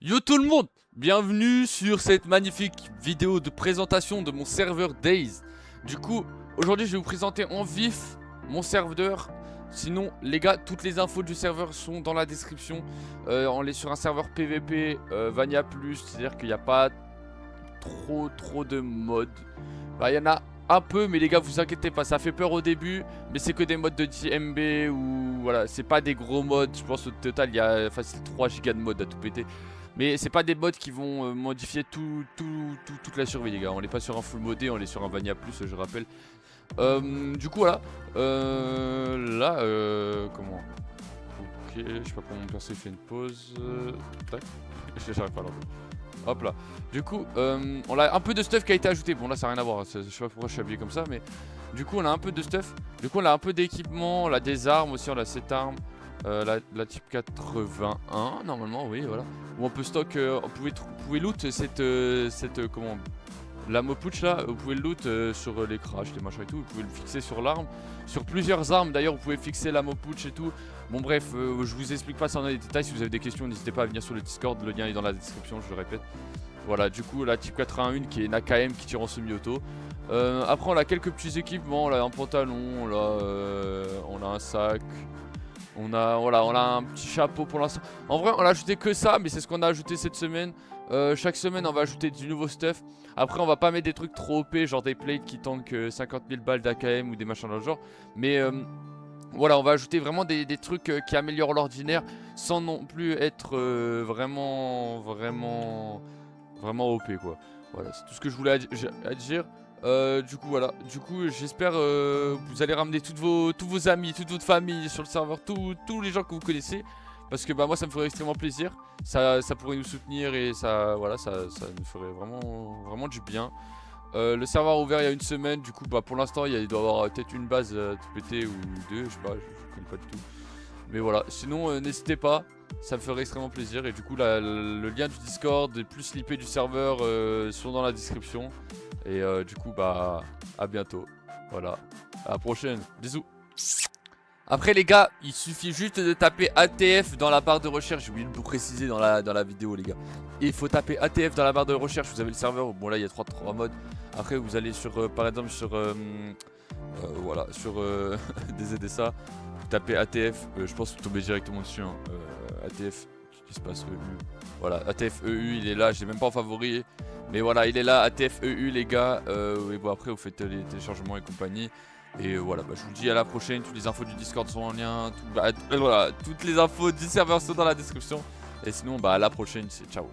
Yo tout le monde, bienvenue sur cette magnifique vidéo de présentation de mon serveur Days. Du coup, aujourd'hui je vais vous présenter en vif mon serveur. Sinon les gars, toutes les infos du serveur sont dans la description. On est sur un serveur PVP Vanilla Plus, c'est-à-dire qu'il n'y a pas trop de modes. Bah, il y en a un peu, mais les gars vous inquiétez pas, ça fait peur au début. Mais c'est que des modes de 10 MB ou voilà, c'est pas des gros modes. Je pense au total il y a facile 3 gigas de modes à tout péter. Mais c'est pas des mods qui vont modifier toute la survie les gars. On est pas sur un full modé, on est sur un Vanilla Plus je rappelle. Du coup voilà. Comment. Ok, je sais pas comment mon perso fait une pause. Tac. J'arrive pas à l'enlever. Hop là. Du coup, on a un peu de stuff qui a été ajouté. Bon là ça n'a rien à voir, je sais pas pourquoi je suis habillé comme ça. Mais du coup on a un peu de stuff. Du coup on a un peu d'équipement, on a des armes aussi, on a 7 armes. La type 81 normalement, oui voilà. Où on peut stock, vous pouvez loot cette comment, la Mopouch là, vous pouvez le loot sur les crashs, les machins et tout. Vous pouvez le fixer sur l'arme, sur plusieurs armes d'ailleurs. Vous pouvez fixer la Mopouch et tout. Bon bref, je vous explique pas ça dans les détails. Si vous avez des questions, n'hésitez pas à venir sur le Discord, le lien est dans la description, je le répète. Voilà, du coup la type 81 qui est une AKM qui tire en semi-auto. Après on a quelques petits équipements, on a un pantalon, là, on a un sac. On a un petit chapeau pour l'instant. En vrai on a ajouté que ça, mais c'est ce qu'on a ajouté cette semaine. Chaque semaine on va ajouter du nouveau stuff. Après on va pas mettre des trucs trop OP, genre des plates qui tankent 50 000 balles d'AKM ou des machins dans le genre. Mais voilà, on va ajouter vraiment des trucs qui améliorent l'ordinaire, sans non plus être vraiment OP quoi. Voilà, c'est tout ce que je voulais dire. Du coup voilà, j'espère vous allez ramener tous vos amis, toute votre famille sur le serveur, tous les gens que vous connaissez. Parce que bah moi ça me ferait extrêmement plaisir. Ça pourrait nous soutenir et ça nous ferait vraiment du bien. Le serveur a ouvert il y a une semaine, du coup bah pour l'instant il doit y avoir peut-être une base tout pété ou deux, je sais pas, je connais pas du tout. Mais voilà, sinon n'hésitez pas, ça me ferait extrêmement plaisir. Et du coup le lien du Discord et plus l'IP du serveur sont dans la description. Et du coup bah à bientôt. Voilà, à la prochaine, bisous. Après les gars, il suffit juste de taper ATF dans la barre de recherche. J'ai oublié de vous préciser dans la vidéo les gars. Et il faut taper ATF dans la barre de recherche. Vous avez le serveur, bon là il y a 3 modes. Après vous allez sur par exemple sur voilà, sur DZSA. Vous tapez ATF, je pense que vous tombez directement dessus hein. ATF espace EU. Voilà, ATF EU il est là, je l'ai même pas en favori. Mais voilà, il est là, ATF EU les gars. Et bon après vous faites les téléchargements et compagnie. Et voilà, bah, je vous dis à la prochaine. Toutes les infos du Discord sont en lien. Voilà, toutes les infos du serveur sont dans la description. Et sinon, bah à la prochaine. C'est ciao.